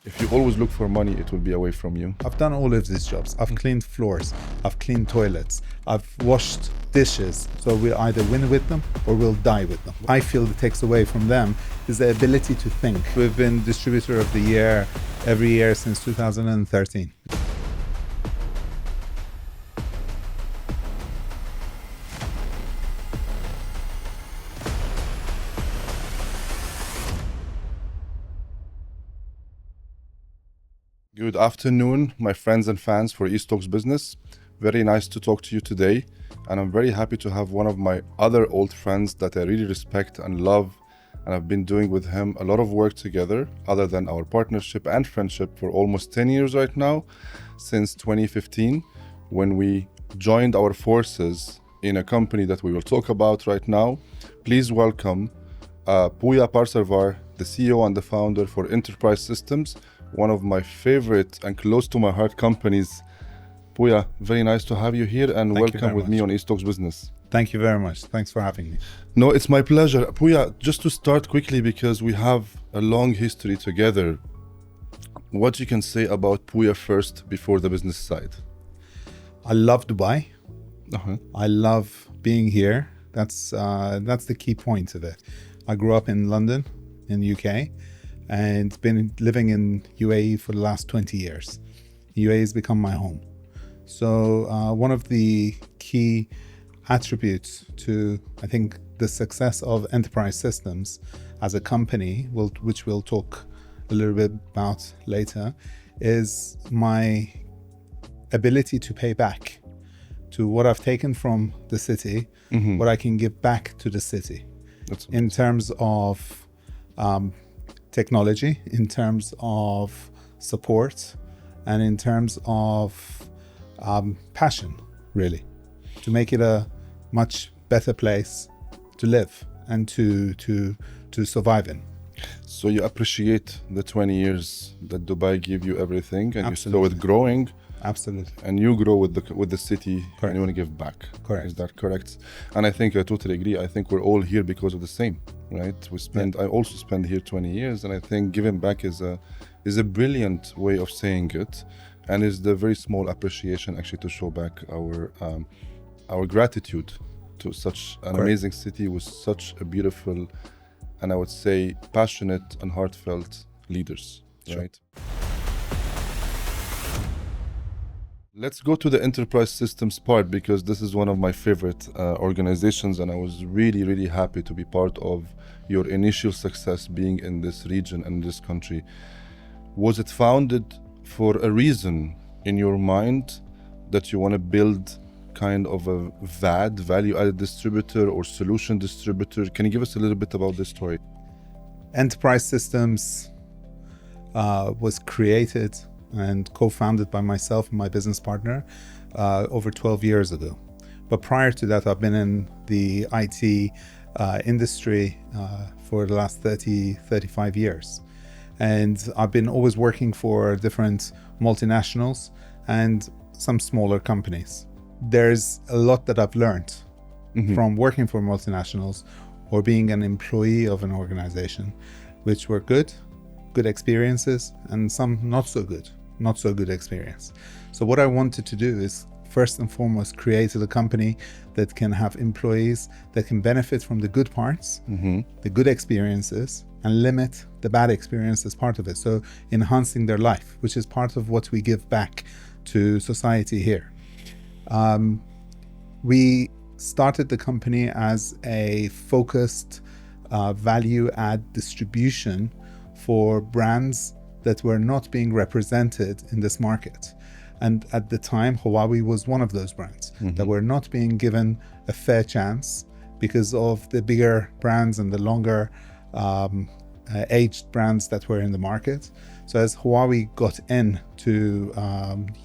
If you always look for money, it will be away from you. I've done all of these jobs. I've cleaned floors, I've cleaned toilets, I've washed dishes. So we'll either win with them or we'll die with them. I feel that takes away from them is the ability to think. We've been distributor of the year every year since 2013. Good afternoon, my friends and fans for East Talks Business. Very nice to talk to you today. And I'm very happy to have one of my other old friends that I really respect and love. And I've been doing with him a lot of work together, other than our partnership and friendship for almost 10 years right now, since 2015, when we joined our forces in a company that we will talk about right now. Please welcome Pouya Parsafar, the CEO and the founder for Enterprise Systems, one of my favorite and close to my heart companies. Pouya, very nice to have you here and welcome with me on East Talks Business. Thank you very much. Thanks for having me. No, it's my pleasure. Pouya, just to start quickly, because we have a long history together, what you can say about Pouya first before the business side? I love Dubai. Uh-huh. I love being here. That's the key point of it. I grew up in London, in the UK, and been living in UAE for the last 20 years. UAE has become my home. So one of the key attributes to, I think, the success of Enterprise Systems as a company, which we'll talk a little bit about later, is my ability to pay back to what I've taken from the city, what I can give back to the city. In terms of technology, in terms of support, and in terms of passion, really, to make it a much better place to live and to survive in. So you appreciate the 20 years that Dubai gave you everything, and Absolutely. you saw it growing. Absolutely. And you grow with the city. Correct. And you want to give back. Correct. Is that correct? And I think I totally agree. I think we're all here because of the same, right? I also spent here 20 years, and I think giving back is a brilliant way of saying it, and is the very small appreciation actually to show back our gratitude to such an amazing city with such a beautiful, and I would say passionate and heartfelt leaders, right? Let's go to the Enterprise Systems part, because this is one of my favorite organizations, and I was really, really happy to be part of your initial success being in this region and this country. Was it founded for a reason in your mind that you want to build kind of a VAD, value-added distributor or solution distributor? Can you give us a little bit about this story? Enterprise Systems was created and co-founded by myself and my business partner over 12 years ago. But prior to that, I've been in the IT industry for the last 35 years. And I've been always working for different multinationals and some smaller companies. There's a lot that I've learned from working for multinationals or being an employee of an organization, which were good experiences, and some not so good experience. So what I wanted to do is first and foremost create a company that can have employees that can benefit from the good parts, the good experiences, and limit the bad experience as part of it. So enhancing their life, which is part of what we give back to society here. We started the company as a focused value add distribution for brands that were not being represented in this market. And at the time, Huawei was one of those brands that were not being given a fair chance because of the bigger brands and the longer aged brands that were in the market. So as Huawei got into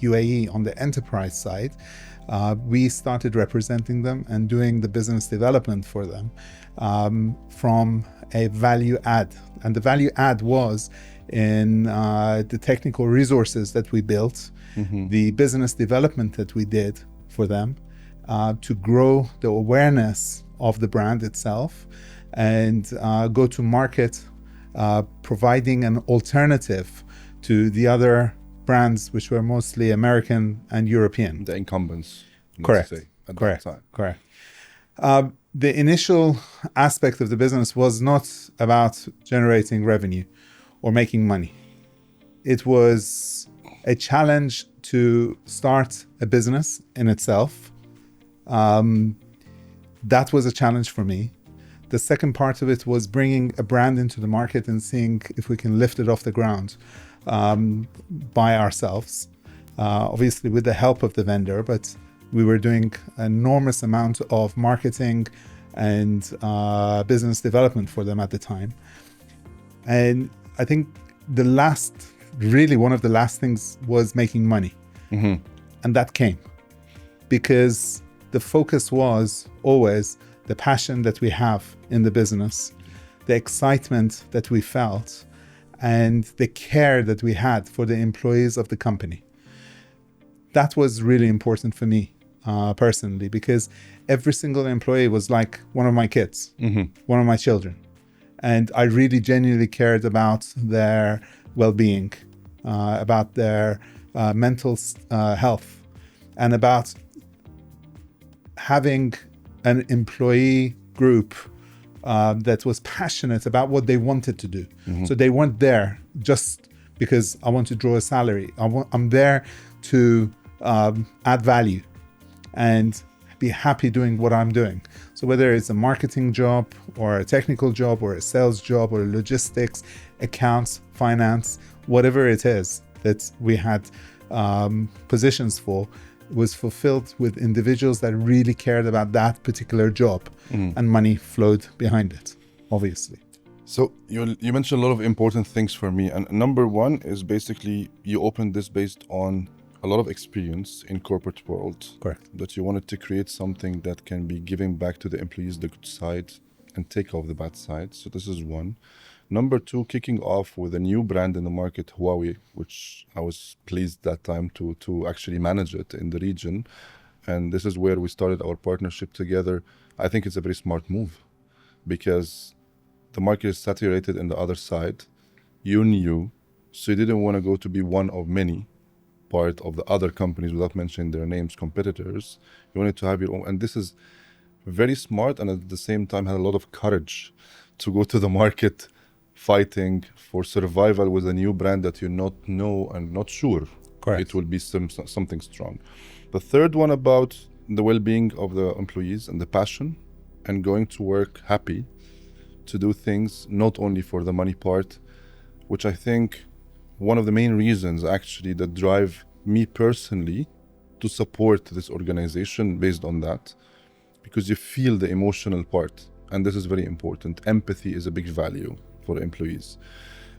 UAE on the enterprise side, we started representing them and doing the business development for them from a value add. And the value add was in the technical resources that we built, the business development that we did for them to grow the awareness of the brand itself and go to market providing an alternative to the other brands, which were mostly American and European. The incumbents. Correct. Say, at Correct. that time. Correct. The initial aspect of the business was not about generating revenue or making money. It was a challenge to start a business in itself. That was a challenge for me. The second part of it was bringing a brand into the market and seeing if we can lift it off the ground by ourselves, obviously with the help of the vendor, but we were doing an enormous amount of marketing and business development for them at the time. And I think one of the last things was making money. Mm-hmm. And that came because the focus was always the passion that we have in the business, the excitement that we felt, and the care that we had for the employees of the company. That was really important for me personally, because every single employee was like one of my kids, one of my children. And I really genuinely cared about their well-being, about their mental health, and about having an employee group that was passionate about what they wanted to do. So they weren't there just because I want to draw a salary. I'm there to add value and be happy doing what I'm doing. So whether it's a marketing job or a technical job or a sales job or logistics, accounts, finance, whatever it is that we had positions for, was fulfilled with individuals that really cared about that particular job, and money flowed behind it, obviously. So you mentioned a lot of important things for me, and number one is basically you opened this based on a lot of experience in corporate world. Correct. That you wanted to create something that can be giving back to the employees the good side and take off the bad side. So this is one. Number two, kicking off with a new brand in the market, Huawei, which I was pleased that time to actually manage it in the region. And this is where we started our partnership together. I think it's a very smart move because the market is saturated in the other side. You knew, so you didn't want to go to be one of many part of the other companies without mentioning their names, competitors. You wanted to have your own. And this is very smart, and at the same time had a lot of courage to go to the market fighting for survival with a new brand that you not know and not sure Correct. it will be something strong. The third one about the well-being of the employees and the passion and going to work happy to do things not only for the money part, which I think one of the main reasons actually that drive me personally to support this organization based on that, because you feel the emotional part, and this is very important. Empathy is a big value for employees.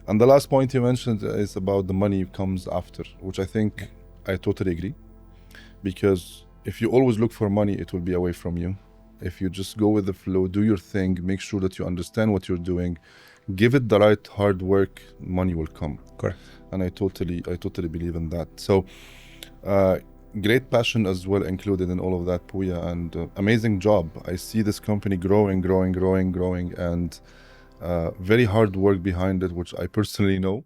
And the last point you mentioned is about the money comes after, which I think I totally agree, because if you always look for money, it will be away from you. If you just go with the flow, do your thing, make sure that you understand what you're doing, give it the right hard work, money will come. Correct. And I totally believe in that. So great passion as well included in all of that, Pouya, and amazing job. I see this company growing, and very hard work behind it, which I personally know.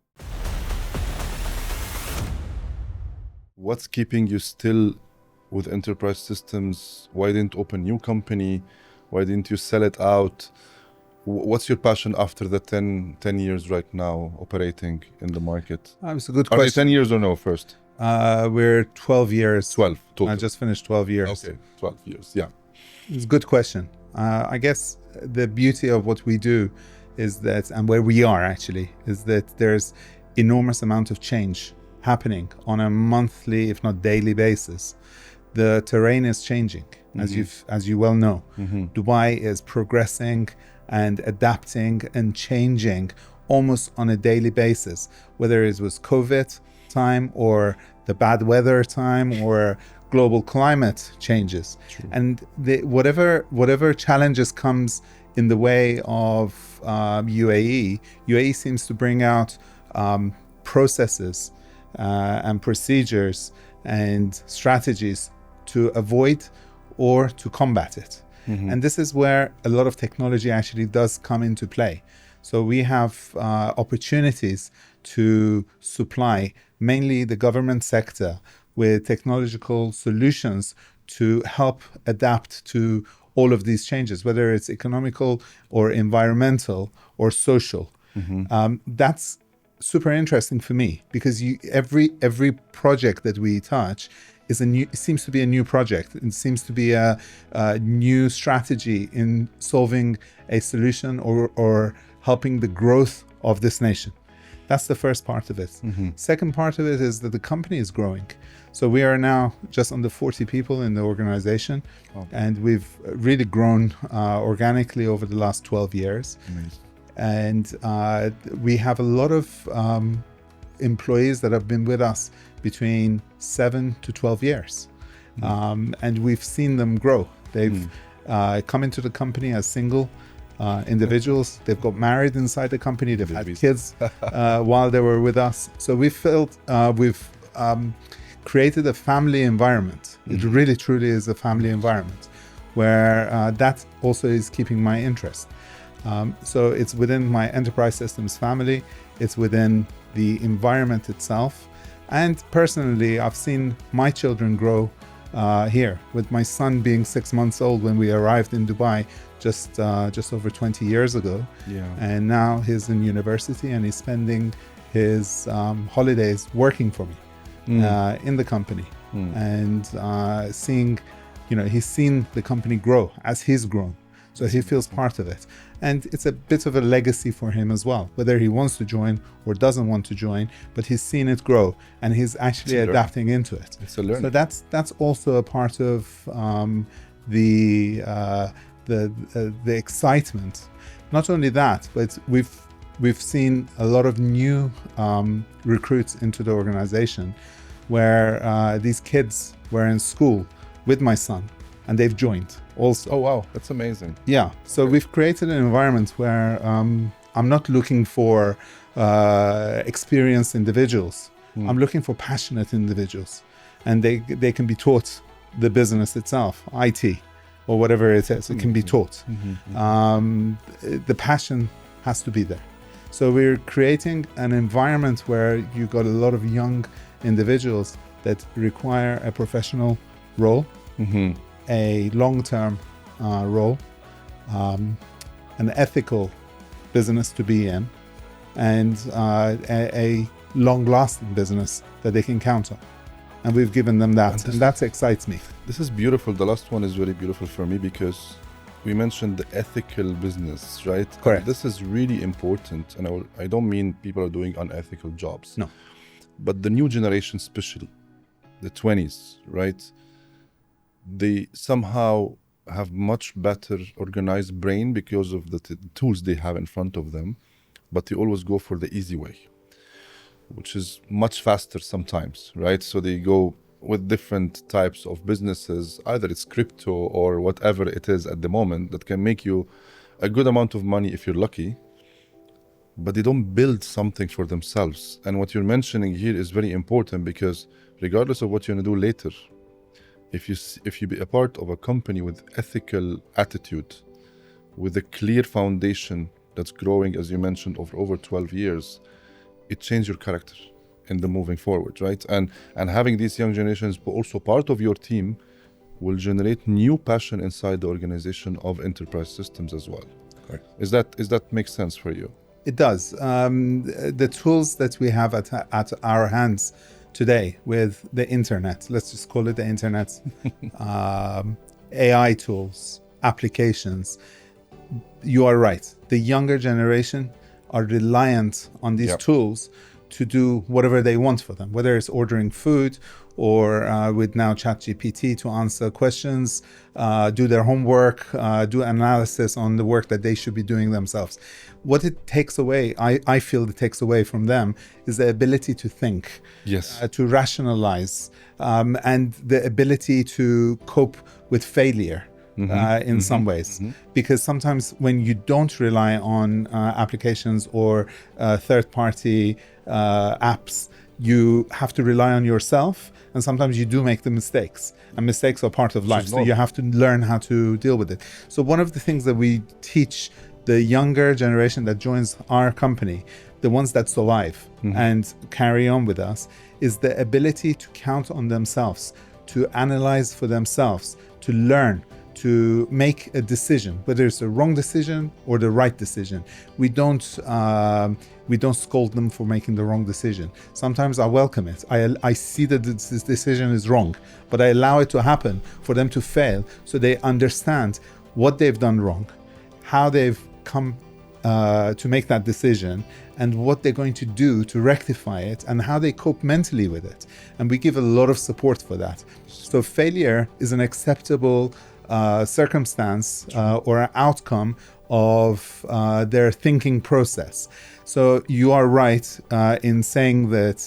What's keeping you still with enterprise systems? Why didn't you open new company? Why didn't you sell it out? What's your passion after the 10 years right now operating in the market? It's a good Are they question. 10 years or no first? We're 12 years. 12 total. I just finished 12 years. Okay, 12 years, yeah. It's a good question. I guess the beauty of what we do is that, and where we are actually, is that there's enormous amount of change happening on a monthly, if not daily basis. The terrain is changing, as you well know. Dubai is progressing and adapting and changing almost on a daily basis, whether it was COVID time or the bad weather time or global climate changes. True. And whatever challenges comes in the way of UAE seems to bring out processes and procedures and strategies to avoid or to combat it. And this is where a lot of technology actually does come into play. So we have opportunities to supply mainly the government sector with technological solutions to help adapt to all of these changes, whether it's economical or environmental or social. That's super interesting for me because every project that we touch it seems to be a new project. It seems to be a new strategy in solving a solution or helping the growth of this nation. That's the first part of it. Second part of it is that the company is growing. So we are now just under 40 people in the organization, and we've really grown organically over the last 12 years. Amazing. And we have a lot of employees that have been with us between 7 to 12 years. And we've seen them grow. They've come into the company as single individuals. They've got married inside the company. They've had kids while they were with us. So we felt we've created a family environment. It really, truly is a family environment where that also is keeping my interest. So it's within my enterprise systems family. It's within the environment itself. And personally, I've seen my children grow here, with my son being 6 months old when we arrived in Dubai just over 20 years ago. Yeah. And now he's in university and he's spending his holidays working for me in the company. And seeing, he's seen the company grow as he's grown. So he feels part of it. And it's a bit of a legacy for him as well, whether he wants to join or doesn't want to join, but he's seen it grow and he's actually adapting into it. It's a learning. So that's also a part of the excitement. Not only that, but we've seen a lot of new recruits into the organization where these kids were in school with my son and they've joined also. Oh, wow. That's amazing. Yeah. So we've created an environment where I'm not looking for experienced individuals. I'm looking for passionate individuals. And they can be taught the business itself, IT, or whatever it is. It can be taught. The passion has to be there. So we're creating an environment where you've got a lot of young individuals that require a professional role, a long-term role, an ethical business to be in, and a long-lasting business that they can count on. And we've given them that, and that excites me. This is beautiful. The last one is very beautiful for me because we mentioned the ethical business, right? Correct. This is really important, and I don't mean people are doing unethical jobs. No. But the new generation, especially the 20s, right? They somehow have much better organized brain because of the tools they have in front of them, but they always go for the easy way, which is much faster sometimes, right? So they go with different types of businesses, either it's crypto or whatever it is at the moment that can make you a good amount of money if you're lucky, but they don't build something for themselves. And what you're mentioning here is very important because regardless of what you're gonna do later, if you be a part of a company with ethical attitude, with a clear foundation that's growing, as you mentioned, over 12 years, it changes your character in the moving forward, right? And having these young generations also part of your team will generate new passion inside the organization of enterprise systems as well. Correct. Is that makes sense for you? It does. The tools that we have at our hands today with the internet, let's just call it the internet, AI tools, applications, you are right. The younger generation are reliant on these tools to do whatever they want for them, whether it's ordering food or with now ChatGPT to answer questions, do their homework, do analysis on the work that they should be doing themselves. What it takes away, I feel it takes away from them, is the ability to think, to rationalize, and the ability to cope with failure. In some ways, because sometimes when you don't rely on applications or third-party apps, you have to rely on yourself, and sometimes you do make the mistakes, and mistakes are part of life, so you have to learn how to deal with it. So one of the things that we teach the younger generation that joins our company, the ones that survive and carry on with us, is the ability to count on themselves, to analyze for themselves, to learn, to make a decision, whether it's a wrong decision or the right decision. We don't scold them for making the wrong decision. Sometimes I welcome it. I see that this decision is wrong, but I allow it to happen for them to fail, so they understand what they've done wrong, how they've come to make that decision, and what they're going to do to rectify it, and how they cope mentally with it. And we give a lot of support for that. So failure is an acceptable circumstance or an outcome of their thinking process. So you are right in saying that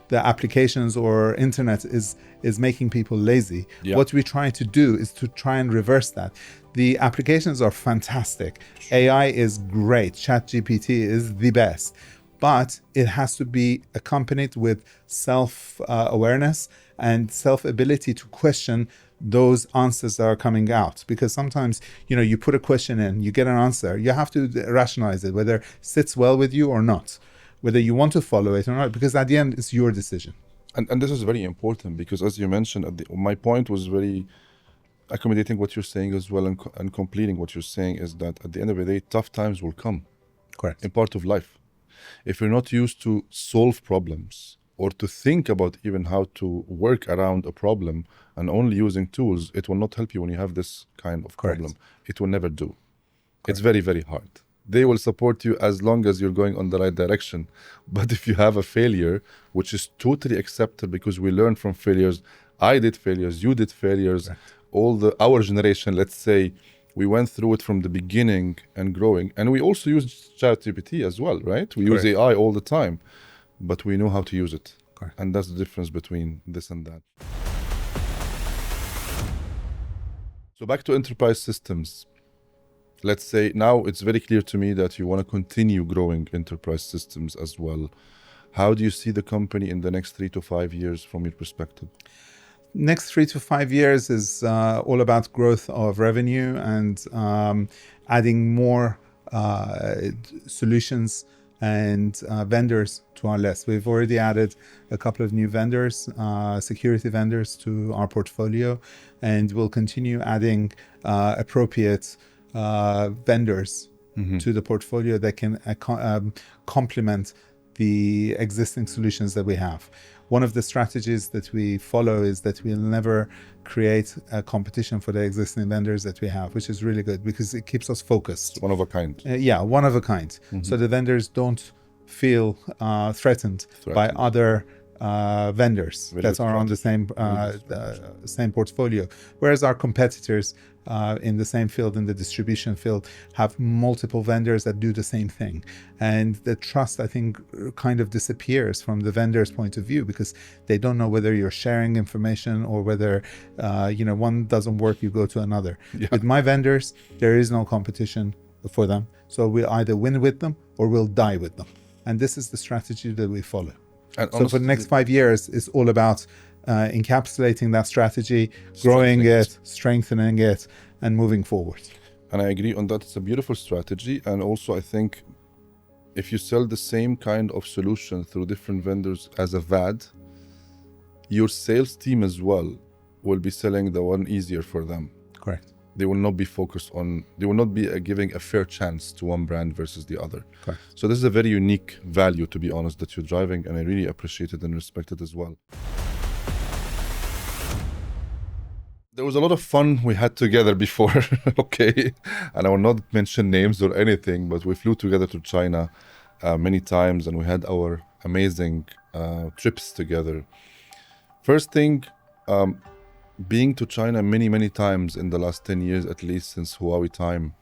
the applications or internet is making people lazy. Yeah. What we try to do is to try and reverse that. The applications are fantastic. AI is great. ChatGPT is the best. But it has to be accompanied with self-awareness and self-ability to question those answers that are coming out. Because sometimes, you put a question in, you get an answer, you have to rationalize it, whether it sits well with you or not, whether you want to follow it or not, because at the end, it's your decision. And this is very important, because as you mentioned, my point was very accommodating what you're saying as well, and completing what you're saying is that at the end of the day, tough times will come. Correct. In part of life. If you're not used to solve problems or to think about even how to work around a problem and only using tools, it will not help you when you have this kind of problem. Correct. It will never do. Correct. It's very, very hard. They will support you as long as you're going on the right direction. But if you have a failure, which is totally acceptable, because we learn from failures. I did failures, you did failures. Correct. Our generation, let's say, we went through it from the beginning and growing. And we also use ChatGPT as well, right? We Correct. use AI all the time, but we know how to use it. Correct. And that's the difference between this and that. So back to enterprise systems. Let's say now it's very clear to me that you want to continue growing enterprise systems as well. How do you see the company in the next 3 to 5 years from your perspective? Next 3 to 5 years is all about growth of revenue and adding more solutions and vendors to our list. We've already added a couple of new vendors, security vendors to our portfolio, and we'll continue adding appropriate vendors to the portfolio that can complement the existing solutions that we have. One of the strategies that we follow is that we'll never create a competition for the existing vendors that we have, which is really good because it keeps us focused. One of a kind. One of a kind. So the vendors don't feel threatened by other vendors that are on the same portfolio. Whereas our competitors in the same field, in the distribution field, have multiple vendors that do the same thing. And the trust, I think, kind of disappears from the vendor's point of view because they don't know whether you're sharing information or whether, one doesn't work, you go to another. Yeah. With my vendors, there is no competition for them. So we'll either win with them or we'll die with them. And this is the strategy that we follow. And so for the next 5 years, it's all about encapsulating that strategy, growing it, strengthening it, and moving forward. And I agree on that. It's a beautiful strategy. And also, I think if you sell the same kind of solution through different vendors as a VAD, your sales team as well will be selling the one easier for them. Correct. They will not be focused on, they will not be giving a fair chance to one brand versus the other. Correct. So this is a very unique value, to be honest, that you're driving, and I really appreciate it and respect it as well. There was a lot of fun we had together before, okay? And I will not mention names or anything, but we flew together to China many times, and we had our amazing trips together. First thing, being to China many times in the last 10 years, at least since Huawei time.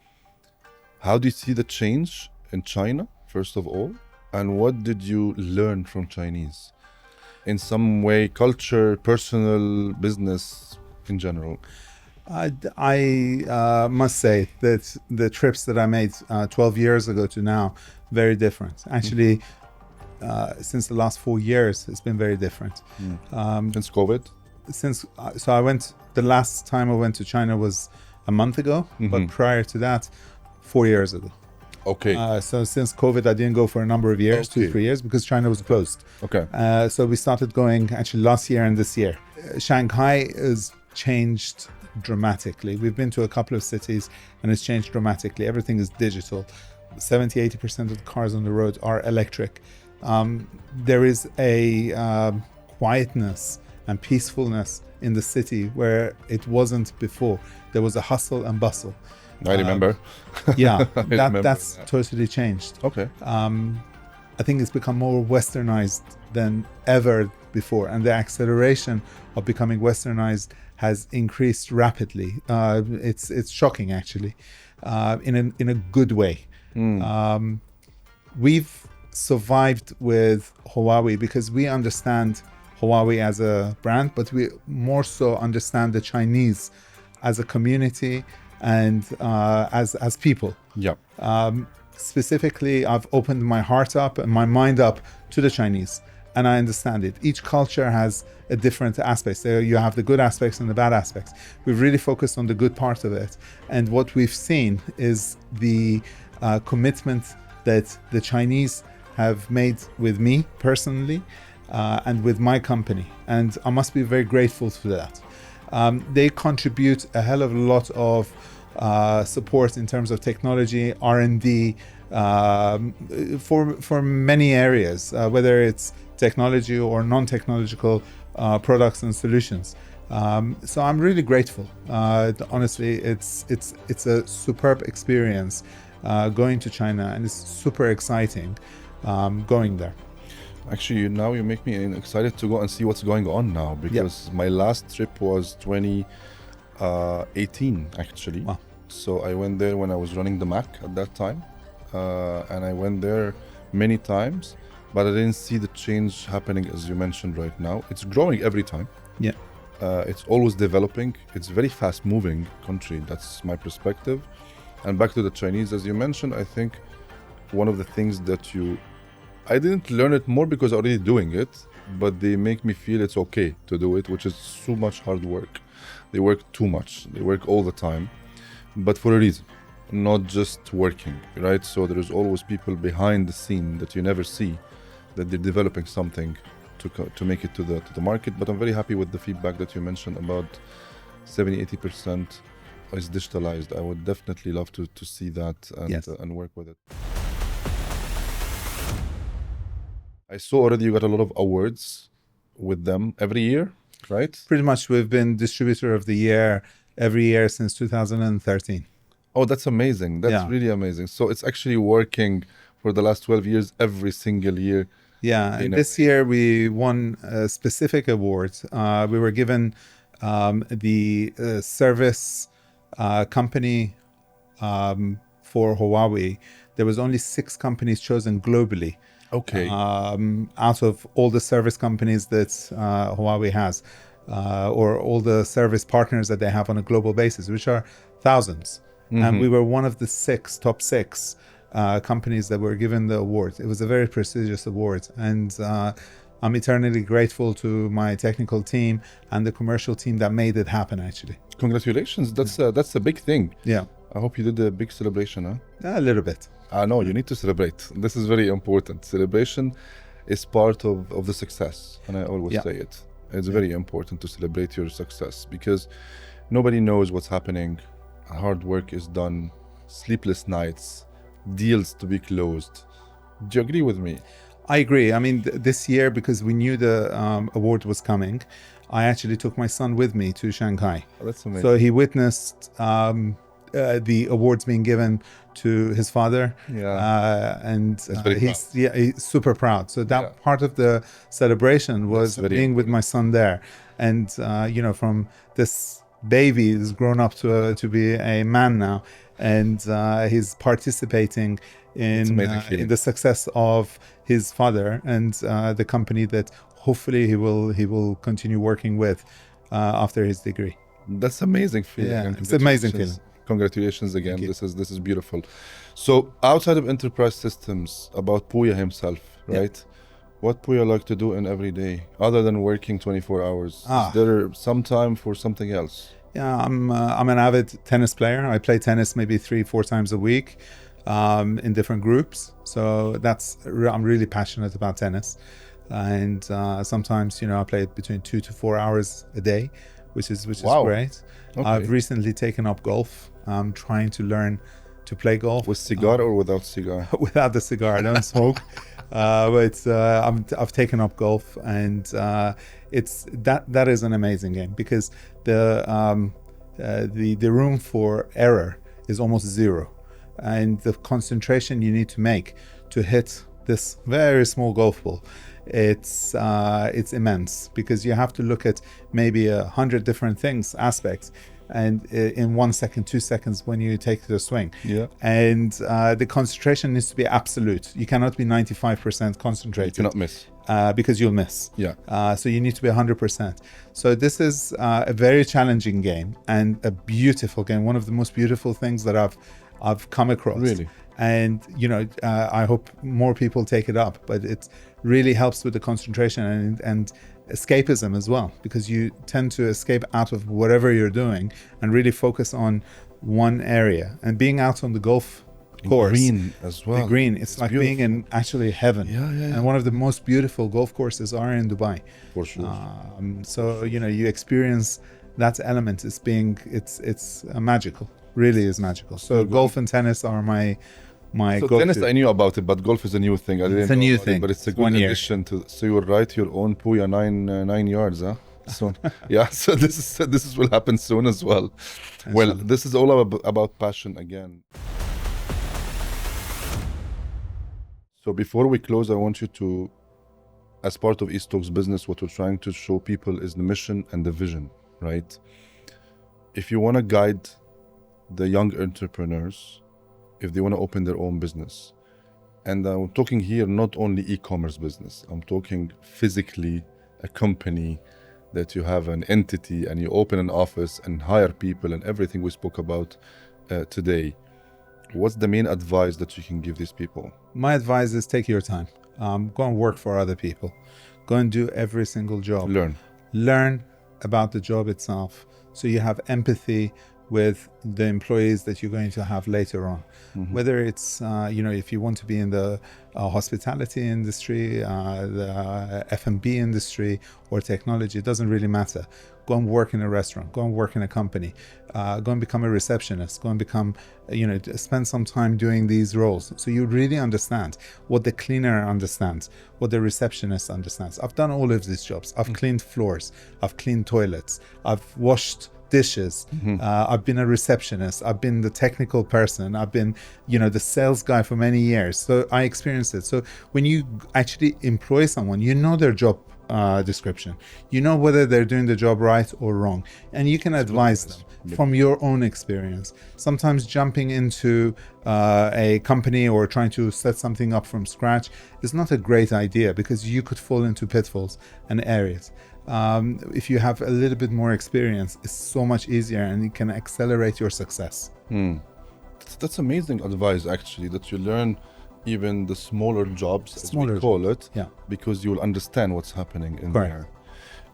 How do you see the change in China, first of all? And what did you learn from Chinese? In some way, culture, personal, business, in general? I must say that the trips that I made 12 years ago to now, very different. Actually, since the last 4 years, it's been very different. Since COVID? The last time I went to China was a month ago, but prior to that, 4 years ago. Okay. So since COVID, I didn't go for a number of years, Okay. 2-3 years, because China was closed. Okay. So we started going actually last year and this year. Shanghai has changed dramatically. We've been to a couple of cities and it's changed dramatically. Everything is digital. 70-80% of the cars on the road are electric. There is a quietness and peacefulness in the city where it wasn't before. There was a hustle and bustle. I remember. Yeah, remember that's that. totally changed. Okay. I think it's become more westernized than ever before, and the acceleration of becoming westernized has increased rapidly. It's shocking, actually, in a good way. We've survived with Huawei because we understand Huawei as a brand, but we more so understand the Chinese as a community and as people. Yeah. Specifically, I've opened my heart up and my mind up to the Chinese, and I understand it. Each culture has a different aspect. So you have the good aspects and the bad aspects. We've really focused on the good part of it. And what we've seen is the commitment that the Chinese have made with me personally and with my company. And I must be very grateful for that. They contribute a hell of a lot of support in terms of technology, R&D, for many areas, whether it's technology or non-technological products and solutions. So I'm really grateful. Honestly, it's a superb experience going to China, and it's super exciting going there. Actually, now you make me excited to go and see what's going on now, because my last trip was 2018 actually. Wow. So I went there when I was running the Mac at that time, and I went there many times, but I didn't see the change happening as you mentioned right now. It's growing every time. Yeah. It's always developing. It's very fast moving country. That's my perspective. And back to the Chinese, as you mentioned, I think one of the things that I didn't learn it more because I'm already doing it, but they make me feel it's okay to do it, which is so much hard work. They work too much. They work all the time, but for a reason, not just working, right? So there is always people behind the scene that you never see, that they're developing something to make it to the market. But I'm very happy with the feedback that you mentioned about 70-80% is digitalized. I would definitely love to see that and work with it. I saw already you got a lot of awards with them every year, right? Pretty much, we've been distributor of the year every year since 2013. Oh, that's amazing. That's really amazing. So it's actually working for the last 12 years, every single year. Yeah, and this year we won a specific award. We were given the service company for Huawei. There was only 6 companies chosen globally. Okay. Out of all the service companies that Huawei has, or all the service partners that they have on a global basis, which are thousands. Mm-hmm. And we were one of the top six companies that were given the award. It was a very prestigious award, and I'm eternally grateful to my technical team and the commercial team that made it happen, actually. Congratulations. That's a big thing. Yeah. I hope you did a big celebration, huh? A little bit. No, you need to celebrate. This is very important. Celebration is part of the success, and I always say it. It's very important to celebrate your success, because nobody knows what's happening. Hard work is done, sleepless nights, deals to be closed. Do you agree with me? I agree. I mean, this year, because we knew the award was coming, I actually took my son with me to Shanghai. Oh, that's amazing. So he witnessed the awards being given to his father, and he's super proud. So that part of the celebration was being with my son there, and from this baby has grown up to be a man now, and he's participating in the success of his father and the company that hopefully he will continue working with after his degree. That's amazing feeling. Yeah, it's amazing feeling. Congratulations again. This is beautiful. So outside of enterprise systems, about Pouya himself, right? What Pouya like to do in every day other than working 24 hours? Is there some time for something else? Yeah, I'm an avid tennis player. I play tennis maybe 3-4 times a week. in different groups. So I'm really passionate about tennis. And sometimes, I play between 2 to 4 hours a day, which is Wow. great. Okay. I've recently taken up golf. I'm trying to learn to play golf. With cigar or without cigar? Without the cigar. I don't smoke. But I've taken up golf, and that is an amazing game, because the room for error is almost zero, and the concentration you need to make to hit this very small golf ball, it's immense, because you have to look at maybe 100 different aspects, and in 1 second, 2 seconds when you take the swing. Yeah. And the concentration needs to be absolute. You cannot be 95% concentrated. You cannot miss. Because you'll miss. Yeah. So you need to be 100%. So this is a very challenging game, and a beautiful game. One of the most beautiful things that I've come across. Really? And I hope more people take it up. But it really helps with the concentration and escapism as well, because you tend to escape out of whatever you're doing and really focus on one area. And being out on the golf course, green as well. the green, it's like beautiful. being in actually heaven. Yeah. And one of the most beautiful golf courses are in Dubai. For sure. So you experience that element. It's magical. Really is magical. So golf and tennis are my So go-to. tennis, I knew about it, but golf is a new thing. I didn't It's a know new about thing. it, but it's a It's good 1 year. addition to. So you're right. Your own Pouya 9 yards, huh? So yeah. So this will happen soon as well. Well, this is all about passion again. So before we close, I want you to, as part of eStock's business, what we're trying to show people is the mission and the vision, right? If you want to guide the young entrepreneurs, if they want to open their own business, and I'm talking here not only e-commerce business, I'm talking physically a company that you have an entity and you open an office and hire people and everything we spoke about today. What's the main advice that you can give these people? My advice is take your time. Go and work for other people. Go and do every single job. Learn about the job itself, so you have empathy with the employees that you're going to have later on. Mm-hmm. Whether it's, if you want to be in the hospitality industry, the F&B industry, or technology, it doesn't really matter. Go and work in a restaurant, go and work in a company, go and become a receptionist, go and become, spend some time doing these roles. So you really understand what the cleaner understands, what the receptionist understands. I've done all of these jobs. I've cleaned floors, I've cleaned toilets, I've washed dishes. I've been a receptionist. I've been the technical person. I've been, the sales guy for many years. So I experienced it. So when you actually employ someone, you know their job description. You know whether they're doing the job right or wrong. And you can advise them from your own experience. Sometimes jumping into a company or trying to set something up from scratch is not a great idea, because you could fall into pitfalls and areas. If you have a little bit more experience, it's so much easier, and it can accelerate your success. That's amazing advice, actually, that you learn even the smaller jobs, as we call it, because you will understand what's happening in there.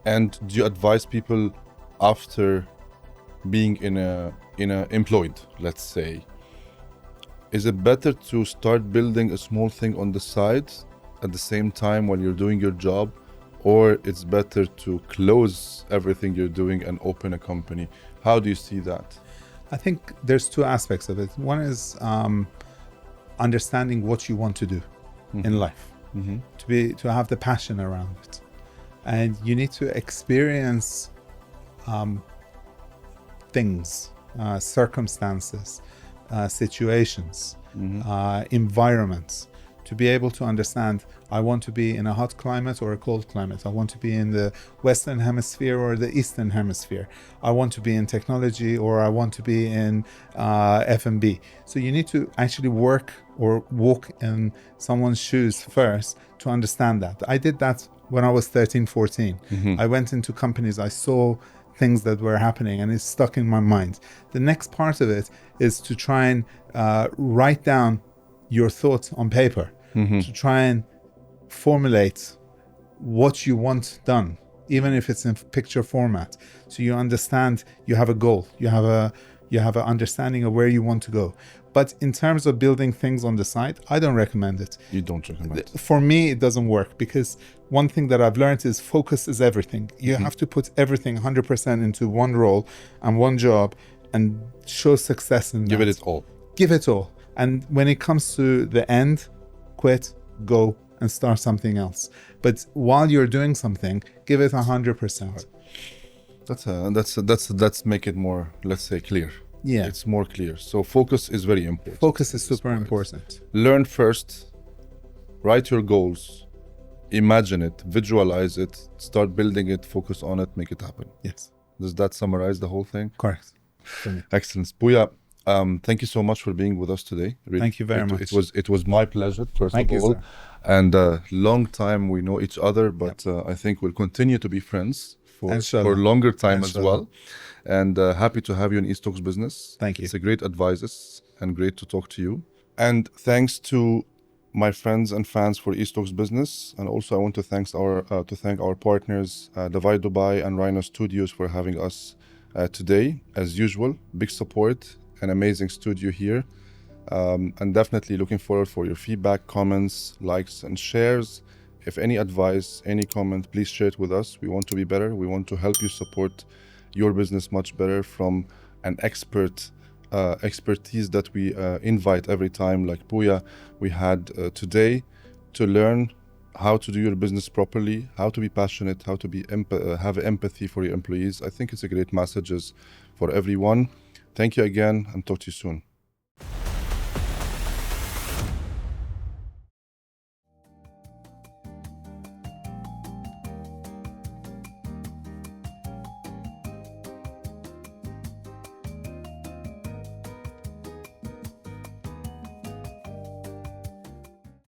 And do you advise people after being in a employed, let's say, is it better to start building a small thing on the side at the same time while you're doing your job? Or it's better to close everything you're doing and open a company? How do you see that? I think there's two aspects of it. One is understanding what you want to do in life, to have the passion around it. And you need to experience things, circumstances, situations, environments, to be able to understand, I want to be in a hot climate or a cold climate. I want to be in the Western Hemisphere or the Eastern Hemisphere. I want to be in technology, or I want to be in F&B. So you need to actually work or walk in someone's shoes first to understand that. I did that when I was 13, 14. I went into companies, I saw things that were happening, and it's stuck in my mind. The next part of it is to try and write down your thoughts on paper, to try and formulate what you want done, even if it's in picture format. So you understand, you have a goal, you have an understanding of where you want to go. But in terms of building things on the side, I don't recommend it. You don't recommend it. For me, it doesn't work because one thing that I've learned is focus is everything. You have to put everything 100% into one role and one job and show success in that. Give it all. Give it all. And when it comes to the end, quit, go and start something else. But while you're doing something, give it 100%. That's make it more, let's say, clear. Yeah. It's more clear. So focus is very important. Focus is super important. Learn first, write your goals, imagine it, visualize it, start building it, focus on it, make it happen. Yes. Does that summarize the whole thing? Correct. For me. Excellent. Pouya, thank you so much for being with us today. Really, Thank you very much. It was my pleasure, first Thank of you, all. sir. And long time we know each other, but I think we'll continue to be friends for Inshallah. a longer time as Inshallah. well. And happy to have you in eStocks business. Thank you. It's a great advice and great to talk to you. And thanks to my friends and fans for eStocks business. And also I want to thank our partners, Divide Dubai and Rhino Studios, for having us today. As usual, big support, an amazing studio here. And definitely looking forward for your feedback, comments, likes and shares. If any advice, any comment, please share it with us. We want to be better. We want to help you support your business much better from an expertise that we invite every time, like Pouya we had today, to learn how to do your business properly, how to be passionate, how to be have empathy for your employees. I think it's a great messages for everyone. Thank you again and talk to you soon.